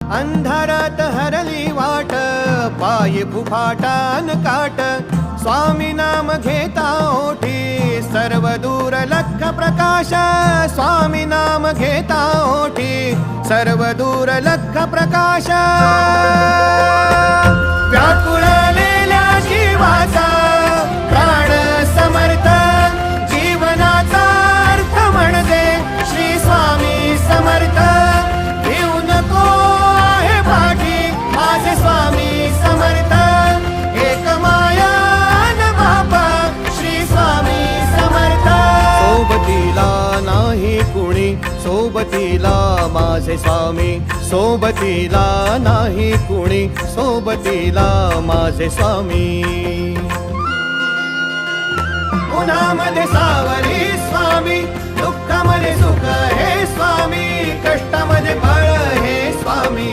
अंधारात हरली वाट, पायी फुफाटान काट, स्वामी नाम घेता ओठी, सर्व दूर लख प्रकाश, स्वामी नाम घेता ओठी, सर्व दूर लख प्रकाश. व्याकुळलेल्या जीवाचा प्राण समर्थ, जीवनाचा अर्थ म्हणजे श्री स्वामी समर्थ. घेऊ नको आहे पाठी माझे स्वामी समर्थ, एक माया न बापा श्री स्वामी समर्थ. सोबतीला नाही कुणी, सोबतीला माझे स्वामी, सोबतीला नाही कुणी, सोबतीला माझे स्वामी. उन्हामध्ये सावली स्वामी, दुःखामध्ये सुख हे स्वामी, कष्टामध्ये बळ हे स्वामी.